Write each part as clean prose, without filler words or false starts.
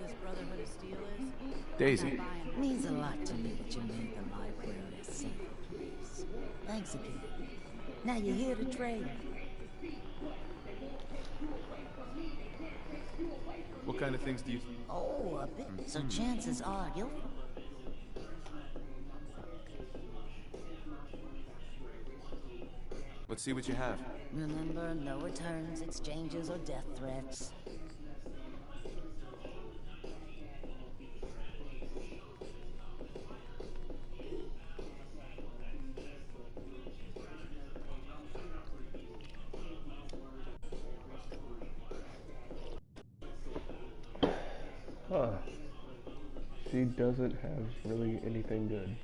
this Brotherhood of Steel is? Daisy. Means a lot to me that you made the library a safe place. Thanks again. Now you're here to trade. What kind of things do you... Oh, a bit. So chances are you'll... Let's see what you have. Remember, no returns, exchanges, or death threats. Huh. She doesn't have really anything good.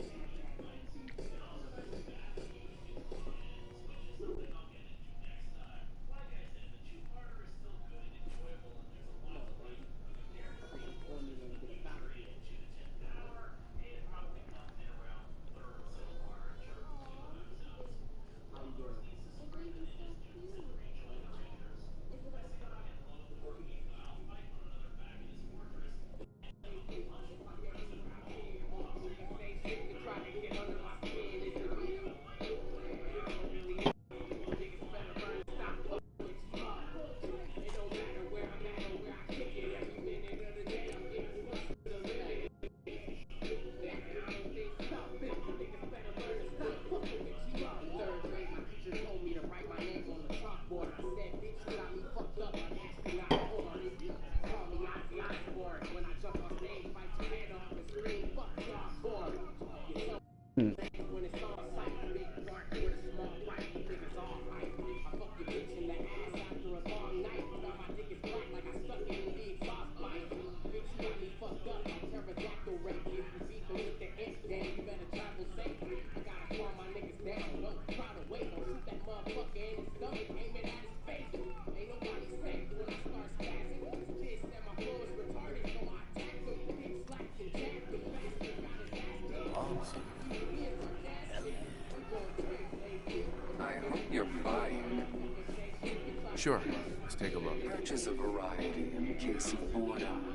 Sure. Let's take a look. Purchase a variety in case of boredom.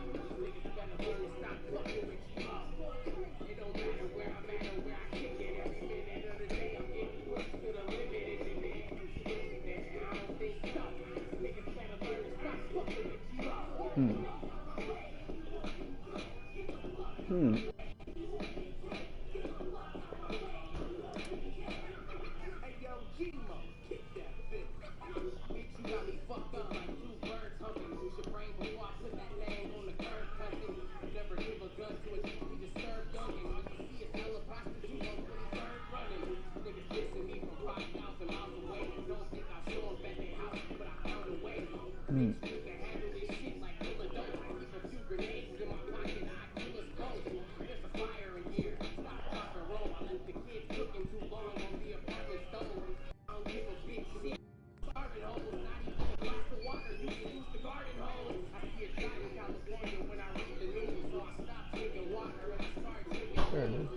There it is.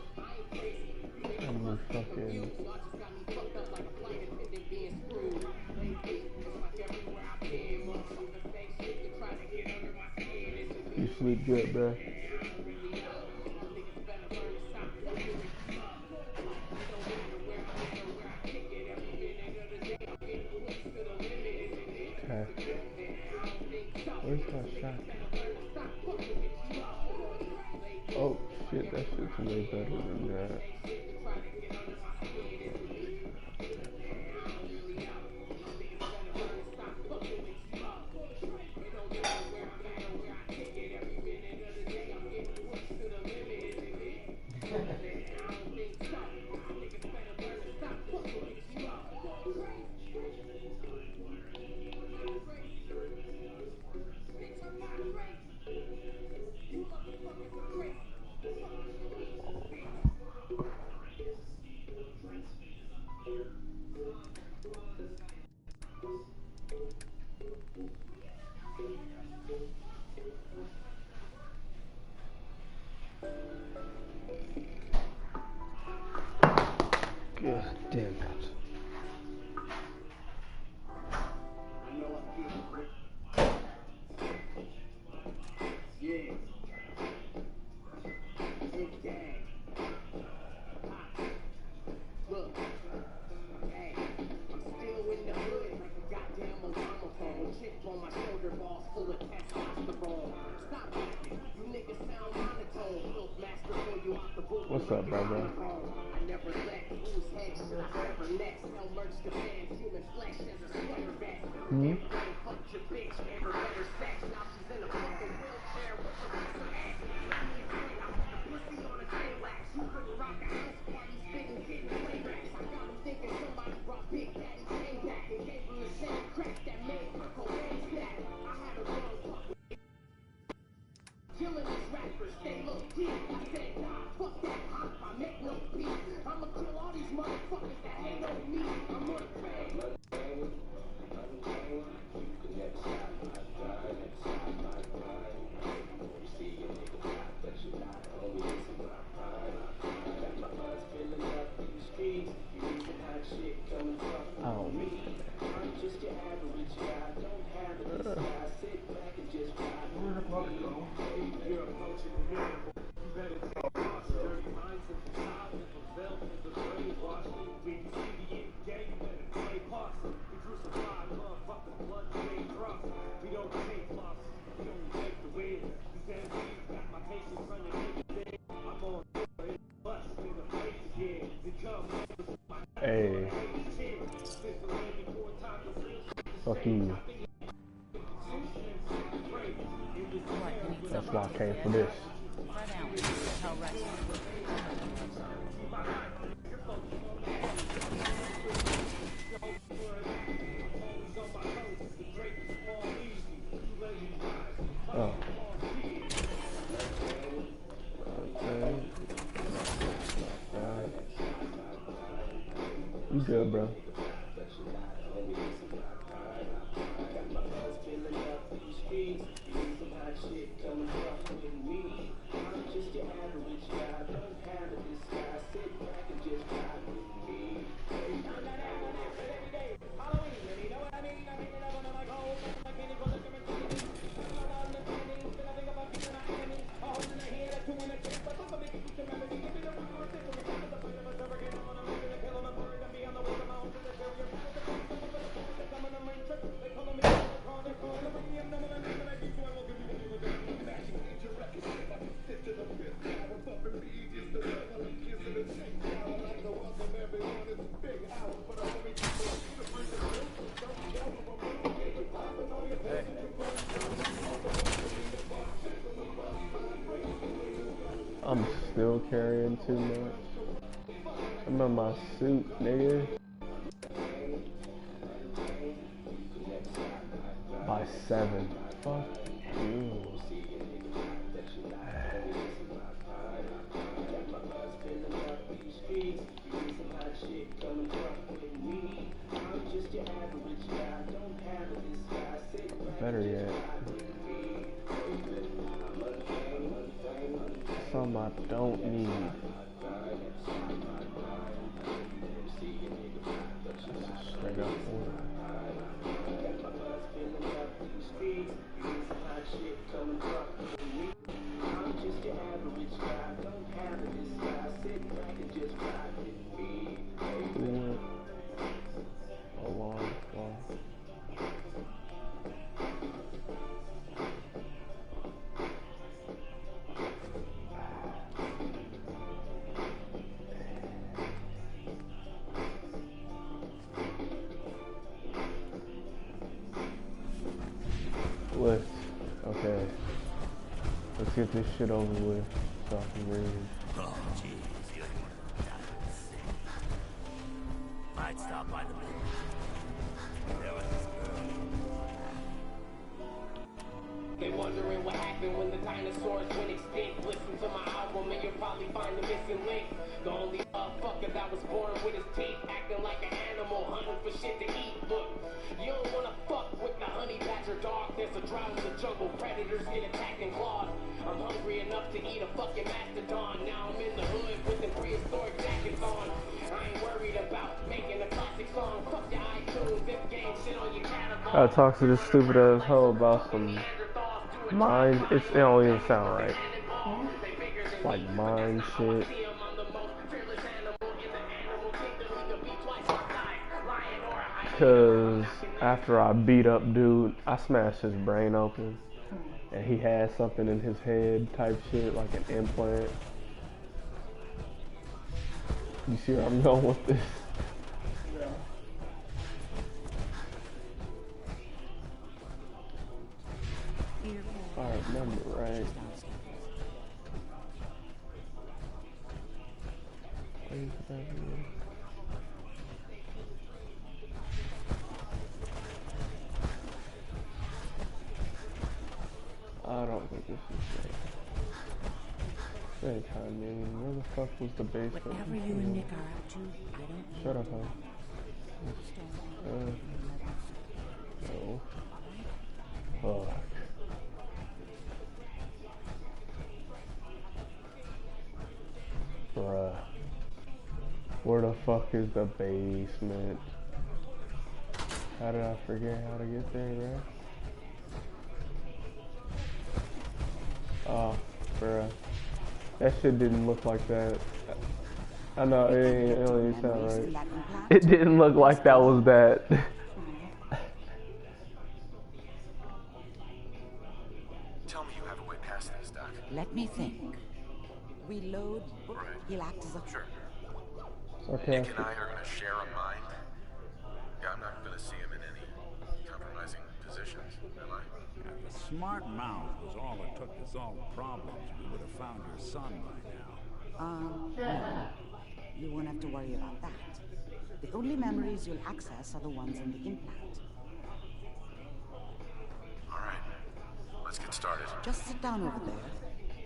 And we're fucking... You sleep good, bro. Okay. Where's my shot? Oh shit, that shit's way better than that. God damn it. What's up, brother? Hmm? Hey. Fuck you. That's why I came for this. Oh. Okay. Alright. You good, bro? I'm still carrying too much. I'm in my suit, nigga. By 7. Fuck you. Better yet, some I don't need. Straight up order. Lift. Okay. Let's get this shit over with so I can read. Oh, jeez, you're I'd stop by the middle. There was this girl. They wondering what happened when the dinosaurs went extinct. Listen to my album and you'll probably find the missing link. The only motherfucker that was born with his teeth, acting like an animal, hunting for shit to eat. Look, you don't wanna fuck with the honey badger dog. There's a drought in the jungle, predators get attacked and clawed. I'm hungry enough to eat a fucking mastodon. Now I'm in the hood with the prehistoric jackets on. I ain't worried about making a classic song. Fuck your iTunes, this game shit on your catalog. I talk to this stupid ass hoe about some mind. It don't even sound right. It's like mind shit. Cause After I beat up dude, I smashed his brain open. And he had something in his head type shit, like an implant. You see where I'm going with this? If I remember right. I don't think this is right. Anytime, where the fuck was the basement? Whatever you and Nick are up to, I don't Shut up, huh? No. Fuck. Bruh. Where the fuck is the basement? How did I forget how to get there, bruh? Oh, bruh. That shit didn't look like that. I know, it don't even sound right. It didn't look like that was that. Tell me you have a way past this, Doc. Let me think. Reload. Right. He'll act as a... Sure. Okay. Nick and I are gonna share a mind. Yeah, I'm not gonna see him in any compromising positions, am I? If a smart mouth was all it took to solve problems, we would have found your son by now. No. You won't have to worry about that. The only memories you'll access are the ones in the implant. All right. Let's get started. Just sit down over there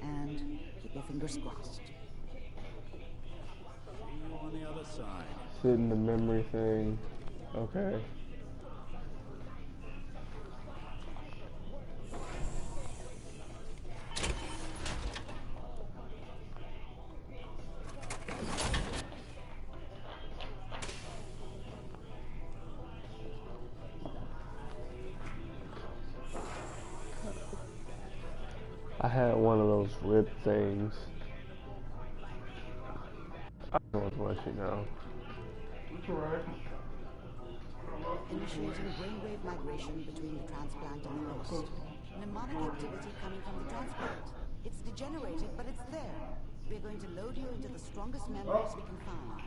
and keep your fingers crossed. See you on the other side. Sit in the memory thing. Okay. I had one of those rib things. I don't know what you know. Initiating brainwave migration between the transplant and the host. Mnemonic activity coming from the transplant. It's degenerated, but it's there. We're going to load you into the strongest memories we can find.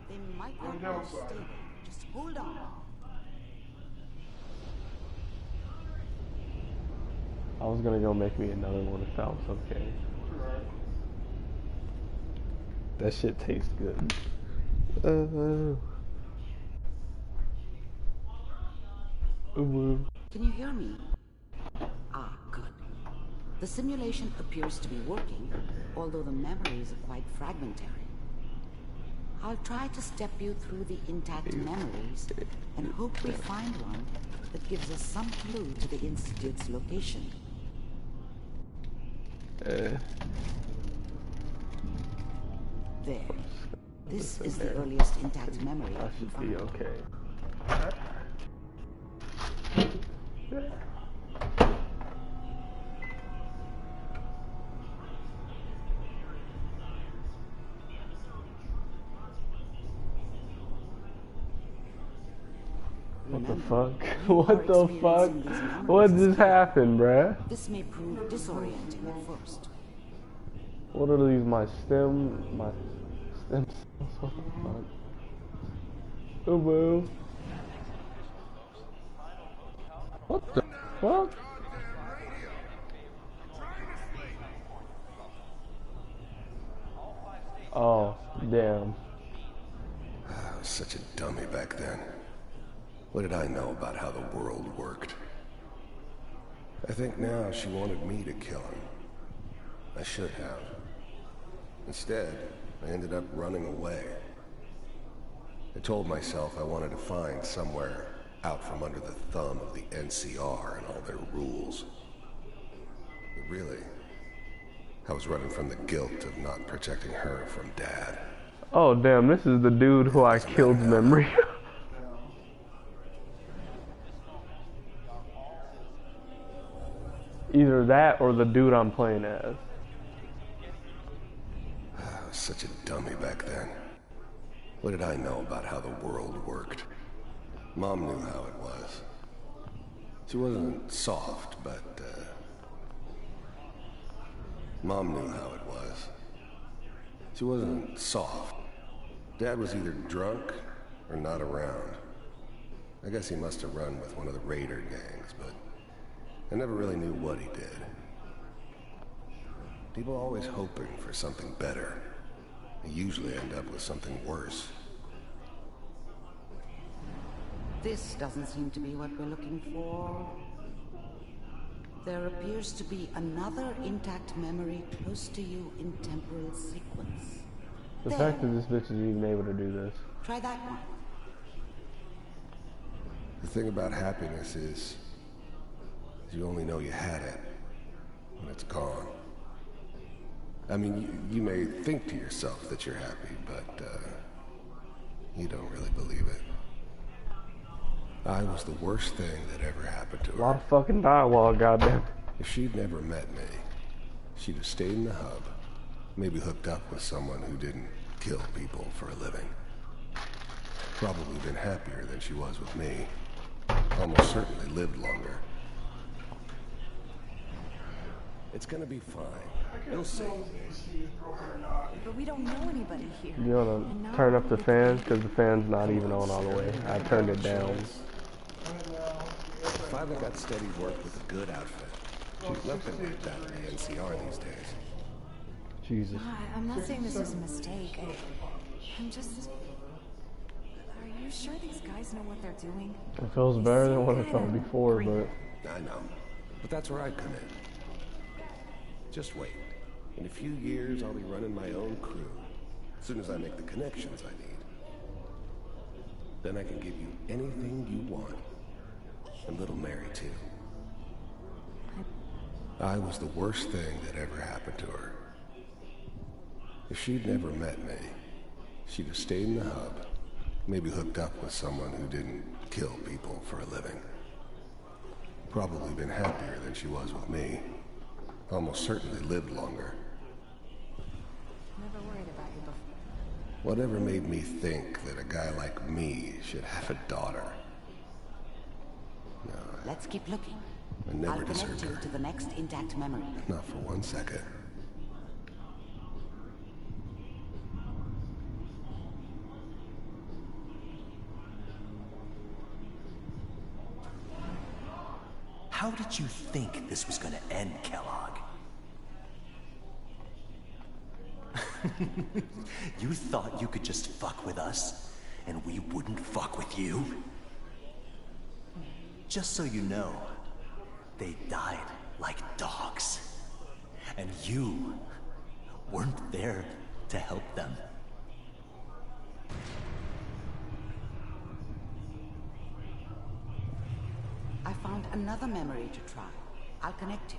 They might not be stable. Just hold on. I was gonna go make me another one if that was okay. That shit tastes good. Can you hear me? Ah, good. The simulation appears to be working, although the memories are quite fragmentary. I'll try to step you through the intact memories and hope we find one that gives us some clue to the Institute's location. There. This is the earliest intact memory I I can should be find. okay. What the fuck? What the fuck? What just happened, bruh? This may prove disorienting at first. What are these? My stem cells? What the fuck? Boo. What the fuck? Oh, damn. I was such a dummy back then. What did I know about how the world worked? I think now she wanted me to kill him. I should have. Instead, I ended up running away. I told myself I wanted to find somewhere out from under the thumb of the NCR and all their rules. But really, I was running from the guilt of not protecting her from Dad. Oh, damn, this is the dude who I killed's memory. Either that or the dude I'm playing as. I was such a dummy back then. What did I know about how the world worked? Mom knew how it was. She wasn't soft, but, Mom knew how it was. She wasn't soft. Dad was either drunk or not around. I guess he must have run with one of the raider gangs, but I never really knew what he did. People are always hoping for something better. They usually end up with something worse. This doesn't seem to be what we're looking for. There appears to be another intact memory close to you in temporal sequence. The fact that this bitch is even able to do this. Try that one. The thing about happiness is you only know you had it when it's gone. I mean, you may think to yourself that you're happy, but you don't really believe it. I was the worst thing that ever happened to her. A lot of fucking dialogue, goddamn. If she'd never met me, she'd have stayed in the hub, maybe hooked up with someone who didn't kill people for a living. Probably been happier than she was with me. Almost certainly lived longer. It's gonna be fine. You'll see. But we don't know anybody here. You wanna turn up the fan? Because the fan's not even on all the way. I turned it down. Finally got steady work with a good outfit. She's nothing like that in the NCR these days. Jesus. No, I'm not saying this was a mistake. I'm just... Are you sure these guys know what they're doing? It feels better than what I felt before, but... I know. But that's where I come in. Just wait. In a few years, I'll be running my own crew. As soon as I make the connections I need. Then I can give you anything you want. And little Mary, too. I was the worst thing that ever happened to her. If she'd never met me, she'd have stayed in the hub, maybe hooked up with someone who didn't kill people for a living. Probably been happier than she was with me. Almost certainly lived longer. Never worried about you before. Whatever made me think that a guy like me should have a daughter? No, Let's keep looking. I never I'll deserved connect you her. to the next intact memory. Not for 1 second. How did you think this was gonna end, Kellogg? You thought you could just fuck with us, and we wouldn't fuck with you? Just so you know, they died like dogs. And you weren't there to help them. I found another memory to try. I'll connect you.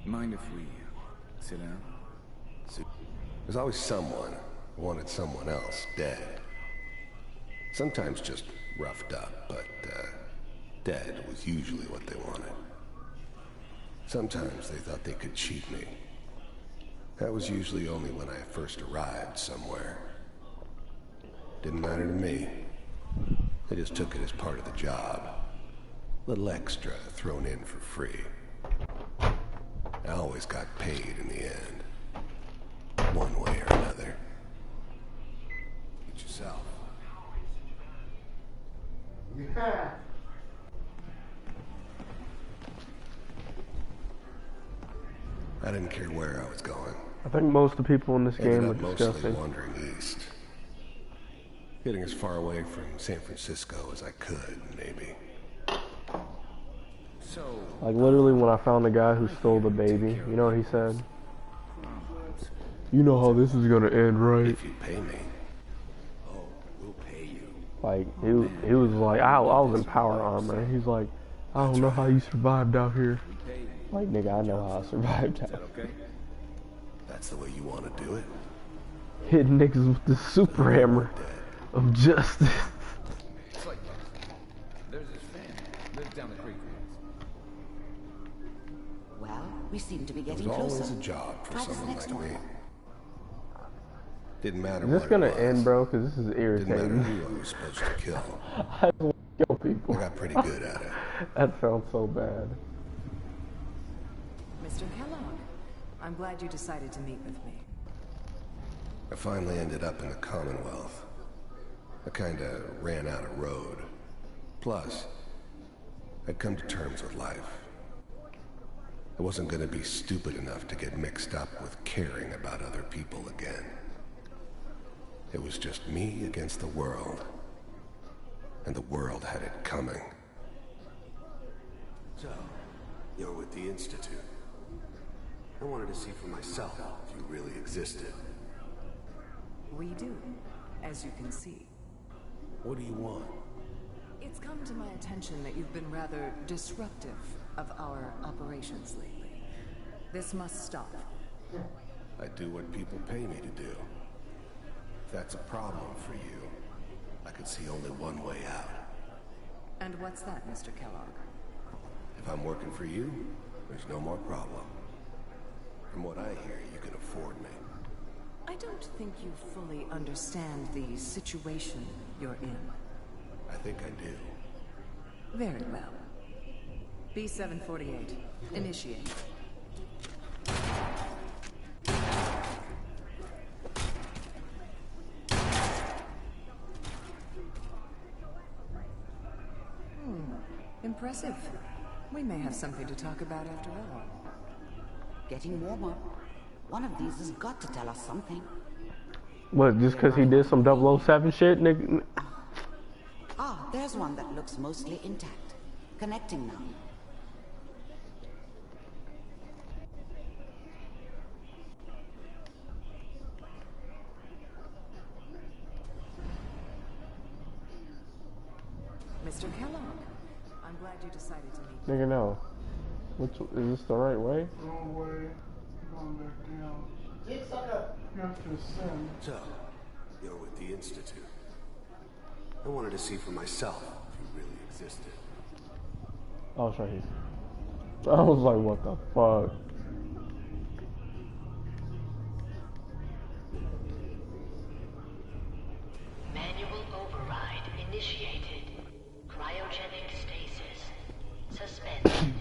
Mind if we sit down? There's always someone who wanted someone else dead. Sometimes just roughed up, but dead was usually what they wanted. Sometimes they thought they could cheat me. That was usually only when I first arrived somewhere. Didn't matter to me. They just took it as part of the job. Little extra thrown in for free. I always got paid in the end. One way or another. Get yourself. Yeah. I didn't care where I was going. I think most of the people in this game Ended are up mostly disgusting. wandering east. Getting as far away from San Francisco as I could, maybe. So, Like literally when I found the guy who stole the baby, you know what he said? You know how this is gonna end, right? if you pay me. Oh, we'll pay you. Like he was like, I was in power armor. He's like, I don't know how you survived out here. Like nigga, I know how I survived out. Okay? That's the way you want to do it? Hitting niggas with the super hammer of justice. It's like there's his family. Lives down the creek. Well, we seem to be There getting was closer. always a job for Try this someone next like one. me. Didn't matter Is this what gonna it was. end, bro? Because this is Didn't irritating. matter who I was supposed to kill. I just want to kill people. I got pretty good at it. That sounds so bad. Mr. Kellogg, I'm glad you decided to meet with me. I finally ended up in the Commonwealth. I kinda ran out of road. Plus, I'd come to terms with life. I wasn't gonna be stupid enough to get mixed up with caring about other people again. It was just me against the world. And the world had it coming. So, you're with the Institute. I wanted to see for myself if you really existed. We do, as you can see. What do you want? It's come to my attention that you've been rather disruptive of our operations lately. This must stop. I do what people pay me to do. If that's a problem for you, I could see only one way out. And what's that, Mr. Kellogg? If I'm working for you, there's no more problem. From what I hear, you can afford me. I don't think you fully understand the situation you're in. I think I do. Very well. B-748, initiate. Impressive. We may have something to talk about after all. Getting warmer. One of these has got to tell us something. What, just because he did some 007 shit, nigga? Ah, there's one that looks mostly intact. Connecting now. Mr. Kellogg, I'm glad you decided to meet. Nigga, no. Which, is this the right way? Wrong way. Going back down. You have to ascend. So, you're with the Institute. I wanted to see for myself if you really existed. Oh, it's right here. I was like, what the fuck? Manual override initiated. Cryogenic stasis suspended.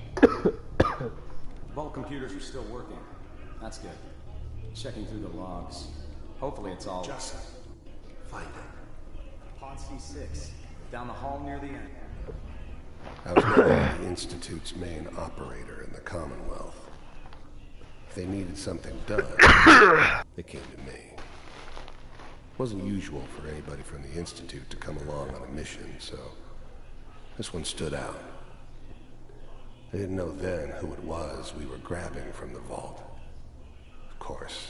Vault computers are still working. That's good. Checking through the logs. Hopefully it's all... Just find it. Pod C6. Down the hall near the end. I was the Institute's main operator in the Commonwealth. If they needed something done, they came to me. It wasn't usual for anybody from the Institute to come along on a mission, so this one stood out. I didn't know then who it was we were grabbing from the vault. Of course,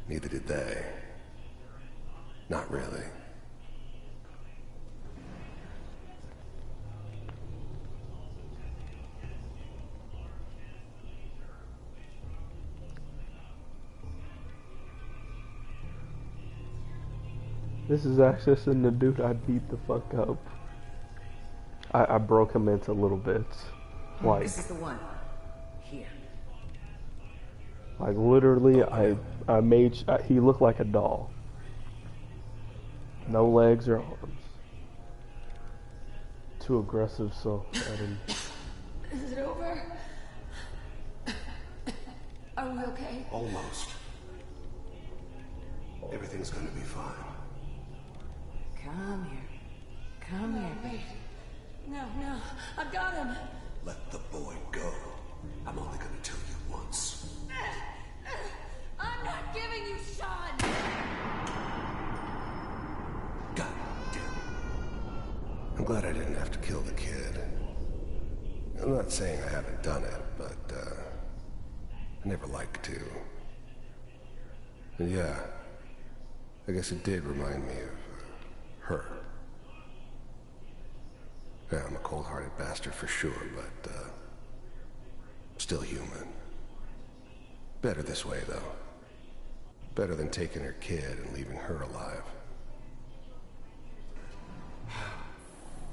neither did they. Not really. This is accessing the dude I beat the fuck up. I broke him into little bits. Like, This is the one. Here. like literally, I made, he looked like a doll. No legs or arms. Too aggressive, so I didn't. Is it over? Are we okay? Almost. Everything's gonna be fine. Come here. Come here. Wait. No, I've got him. Let the boy go. I'm only gonna tell you once. I'm not giving you Sean. God damn it. I'm glad I didn't have to kill the kid. I'm not saying I haven't done it, but, I never like to. And yeah, I guess it did remind me of her. Yeah, I'm a cold-hearted bastard for sure, but, still human. Better this way, though. Better than taking her kid and leaving her alive.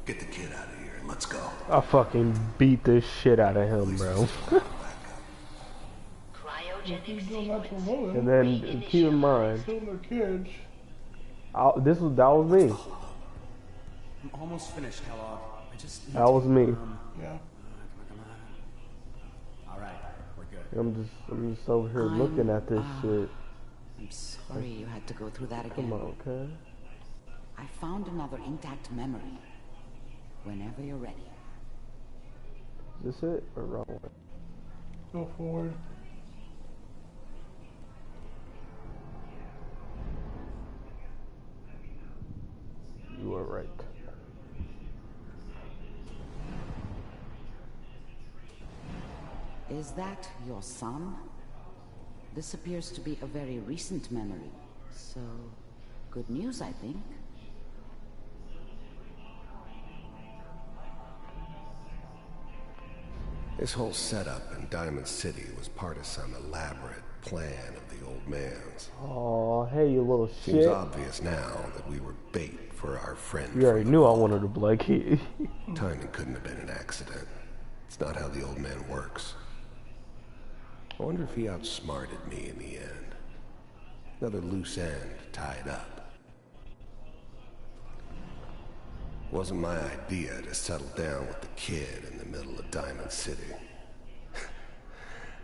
Get the kid out of here and let's go. I fucking beat this shit out of him, bro. And then keep in mind, that was me. I'm almost finished, Kellogg. That was me. Yeah. Come on. All right, we're good. I'm just over here looking at this shit. I'm sorry you had to go through that again. Come on, okay. I found another intact memory. Whenever you're ready. Is this it or wrong way? Go forward. You are right. Is that your son? This appears to be a very recent memory. So, good news, I think. This whole setup in Diamond City was part of some elaborate plan of the old man's. Oh, hey, you little shit. Seems obvious now that we were bait for our friend. You already knew I wanted a black kid. Timing couldn't have been an accident. It's not how the old man works. I wonder if he outsmarted me in the end. Another loose end tied up. Wasn't my idea to settle down with the kid in the middle of Diamond City.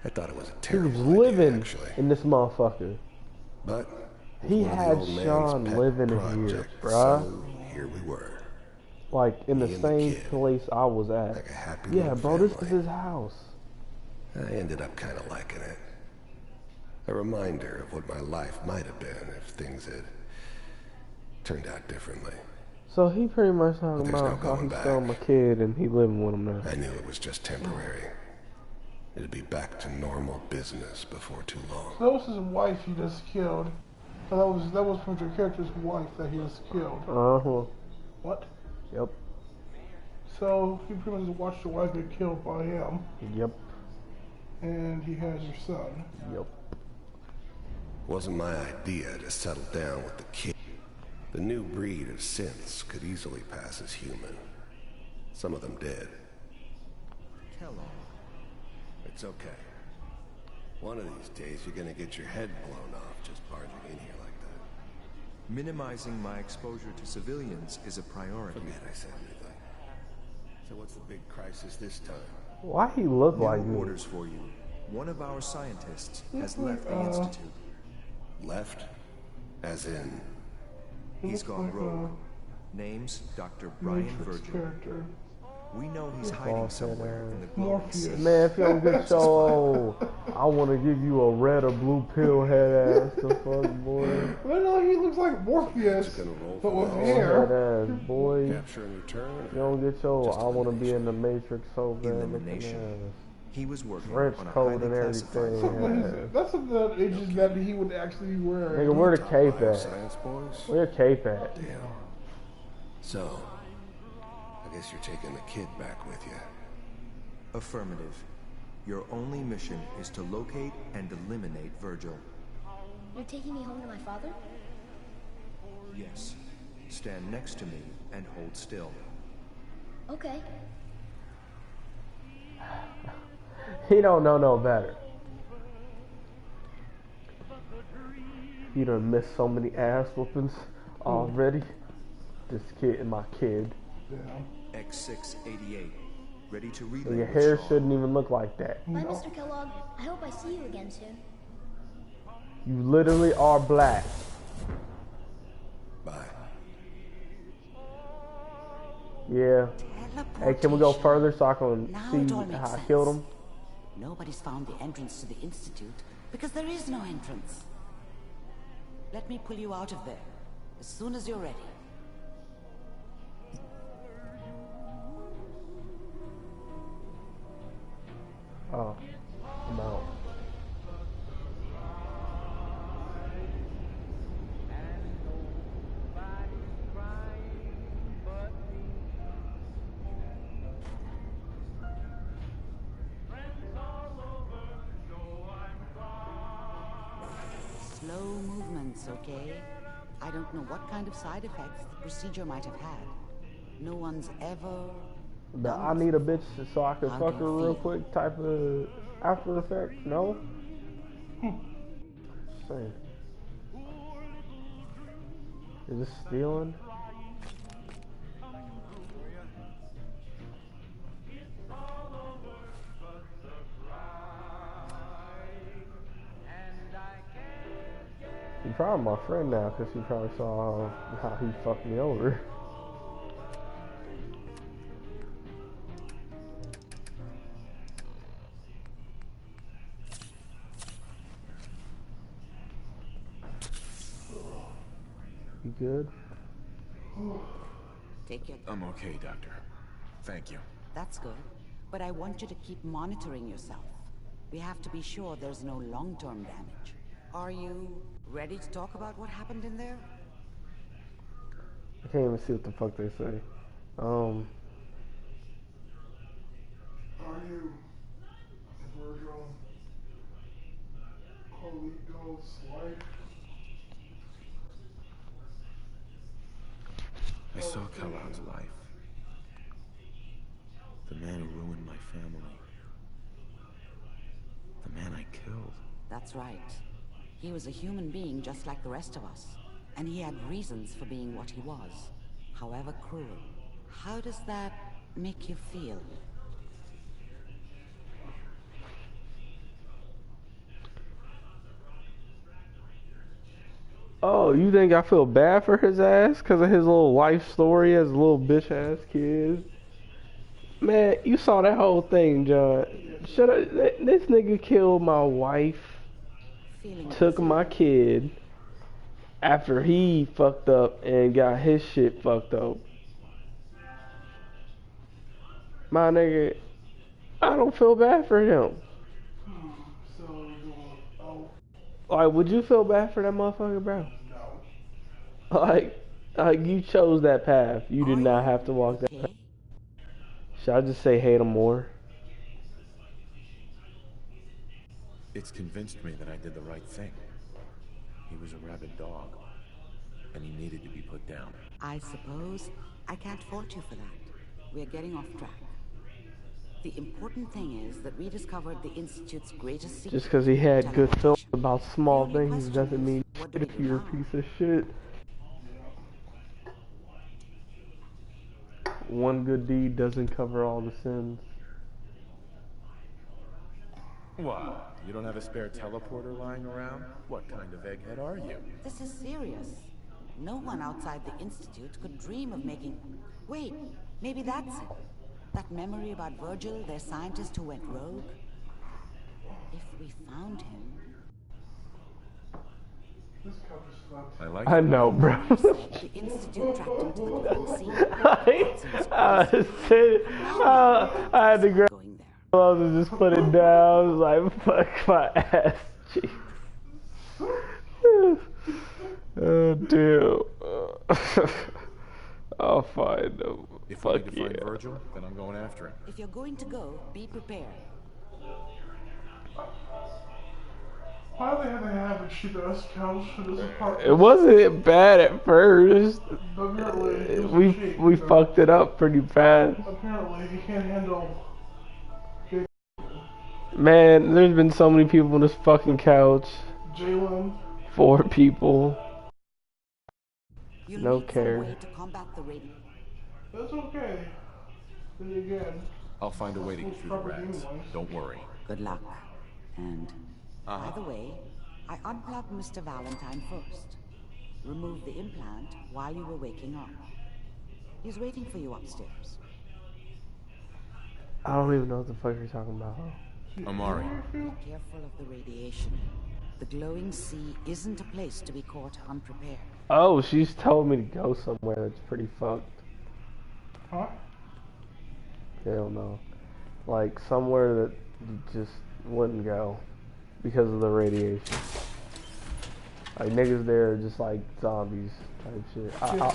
I thought it was a terrible idea. He was living actually. In this motherfucker. But he had Sean living here, bruh. So here we were. Like in the same place I was at. Like a happy yeah, bro, family. this is his house. I ended up kind of liking it. A reminder of what my life might have been if things had turned out differently. So he pretty much talking about how he's still my kid and he living with him now. I knew it was just temporary. It'd be back to normal business before too long. So that was his wife he just killed. So that was from your character's wife that he just killed. Uh-huh. What? Yep. So he pretty much just watched the wife get killed by him. Yep. And he has your son. Yep. Wasn't my idea to settle down with the kid. The new breed of synths could easily pass as human. Some of them did. Kellogg. It's okay. One of these days you're gonna get your head blown off just barging in here like that. Minimizing my exposure to civilians is a priority. Forget I said anything. So what's the big crisis this time? Why he look like me? Orders for you. One of our scientists has left the institute. Left? As in? He's gone rogue. Name's Dr. Brian Virgil. We know he's hiding somewhere in the Morpheus. Man, if you don't get your I want to give you a red or blue pill head ass the fuck, boy. Well, no, he looks like Morpheus, but with hair. Head ass, boy. Capture and return? You don't get your I want to be in the Matrix so bad. Elimination. He was working French on a code highly and classified everything. That's something that ages that he would actually wear. Nigga, where the cape at? Science boys? Where your cape at? Damn. So, I guess you're taking the kid back with you. Affirmative. Your only mission is to locate and eliminate Virgil. You're taking me home to my father? Yes. Stand next to me and hold still. Okay. He don't know no better. He done missed so many ass whoopings already. This kid and my kid. Yeah. X688. Ready to relay. Your hair shouldn't even look like that. Bye, Mr. Kellogg. I hope I see you again soon. You literally are black. Bye. Yeah. Hey, can we go further so I can see how I killed him? Nobody's found the entrance to the Institute because there is no entrance. Let me pull you out of there as soon as you're ready. Oh, I'm out. Slow sense, okay? I don't know what kind of side effects the procedure might have had. No one's ever... But I need a bitch so I can fuck her real quick type of after effect? No? Same. Is this stealing? He's probably my friend now because he probably saw how he fucked me over. You good? Take your... I'm okay, Doctor. Thank you. That's good. But I want you to keep monitoring yourself. We have to be sure there's no long-term damage. Are you ready to talk about what happened in there? I can't even see what the fuck they say. Are you Virgil Colito's life? I saw Kellogg's life. The man who ruined my family. The man I killed. That's right. He was a human being just like the rest of us. And he had reasons for being what he was, however cruel. How does that make you feel? Oh, you think I feel bad for his ass because of his little life story as a little bitch ass kid? Man, you saw that whole thing, John. This nigga killed my wife, took my kid after he fucked up and got his shit fucked up. My nigga, I don't feel bad for him. Like, would you feel bad for that motherfucker, bro? No. Like you chose that path. You did not have to walk that path. Should I just say hate him more? It's convinced me that I did the right thing. He was a rabid dog, and he needed to be put down. I suppose I can't fault you for that. We're getting off track. The important thing is that we discovered the Institute's greatest secret. Just because he had good films about small things doesn't mean you're a piece of shit. One good deed doesn't cover all the sins. What? You don't have a spare teleporter lying around? What kind of egghead are you? This is serious. No one outside the Institute could dream of making... Wait, maybe that's it. That memory about Virgil, their scientist who went rogue. If we found him... I know, bro. The Institute tracked him to the glowing sea. I had to grab gloves and just put it down. I was like, fuck my ass cheeks. Oh, damn. I'll find him. If I can find Virgil, then I'm going after him. If you're going to go, be prepared. Why do they have a cheap ass couch for this apartment? It wasn't bad at first. Apparently, we fucked it up pretty fast. Apparently, he can't handle big. Man, there's been so many people on this fucking couch. Jalen. 4 people. You no need care. Some way to combat the radiation. That's okay. Then again. I'll find a way to get through the rats. Don't worry. Good luck. And by the way, I unplugged Mr. Valentine first. Removed the implant while you were waking up. He's waiting for you upstairs. I don't even know what the fuck you're talking about. Amari. Be careful of the radiation. The glowing sea isn't a place to be caught unprepared. Oh, she's told me to go somewhere that's pretty fucked. Huh? Hell no. Like somewhere that you just wouldn't go because of the radiation. Like niggas there are just like zombies type shit. I don't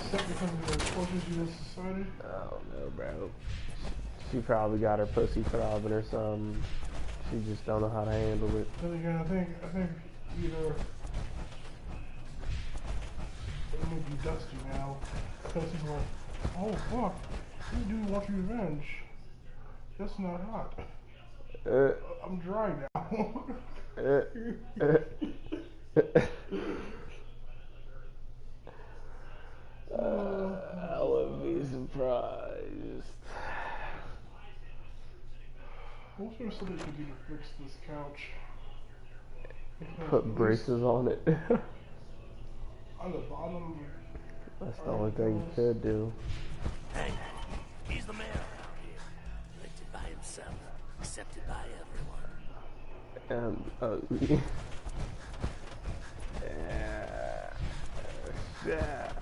know, bro. She probably got her pussy throbbing or something. She just don't know how to handle it. Then again, I think either may be dusty now. Because he's like, oh fuck, this dude wants revenge. That's not hot. I'm dry now. I wouldn't be surprised. I wish there was something you could do to fix this couch. Put braces on it. On the bottom. That's the only thing you could do. Hey, he's the man around here. Elected by himself, accepted by everyone. Ugly. Yeah.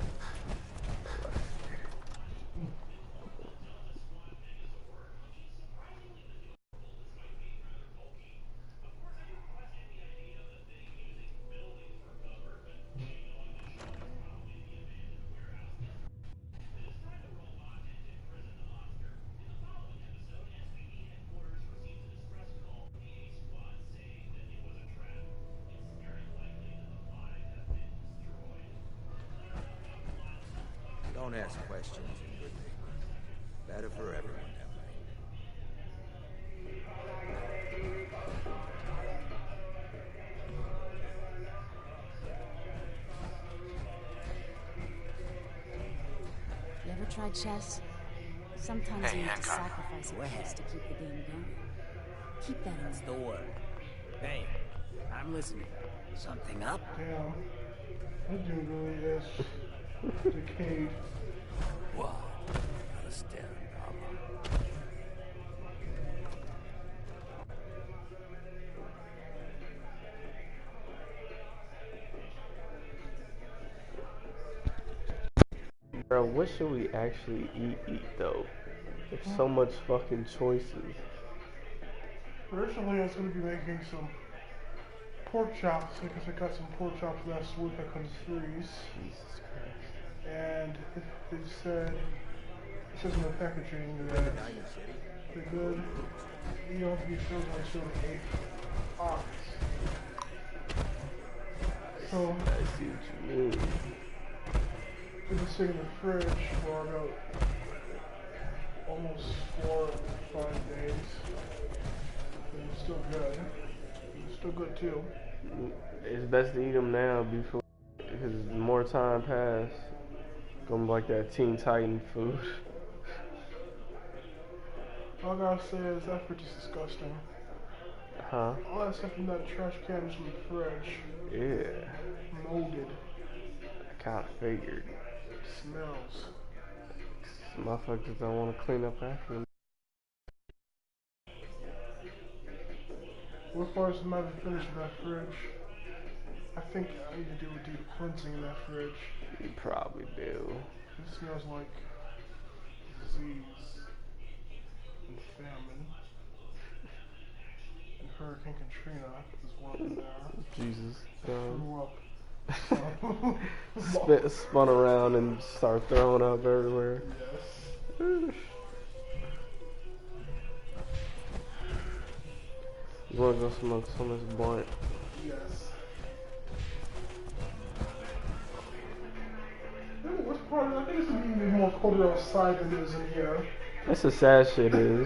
Don't ask questions in good neighbor. Better for everyone that way. You ever tried chess? Sometimes Hey, you need to Hancock. sacrifice a piece to keep the game going. Keep that in That's the word. Hey, I'm listening. Something up? Damn. That dude really is decayed. What? Not a staring problem. Bro, what should we actually eat though? There's so much fucking choices. Originally, I was going to be making some pork chops because I got some pork chops last week I couldn't freeze. Jesus Christ. And it says in the packaging that they're good. You don't have to be frozen until 8 August. So, I see what you mean. it was sitting in the fridge for about almost 4 or 5 days. And it's still good. It's still good too. It's best to eat them now before, because more time pass. Gonna be like that Teen Titan food. All I gotta say is that fridge is disgusting. Huh? All that stuff in that trash can is from the fridge. Yeah. Molded. I kinda figured. Smells. Motherfuckers don't want to clean up after them. What far as the matter of finish in that fridge? I think I need to do a deep cleansing in that fridge. You probably do. It smells like disease and famine. And Hurricane Katrina is one in there. Jesus. Threw up. Spun around and start throwing up everywhere. Yes. You wanna go smoke some of this blunt? Yes. What's part of I think it's gonna be more colder outside than it is in here. That's the sad shit is.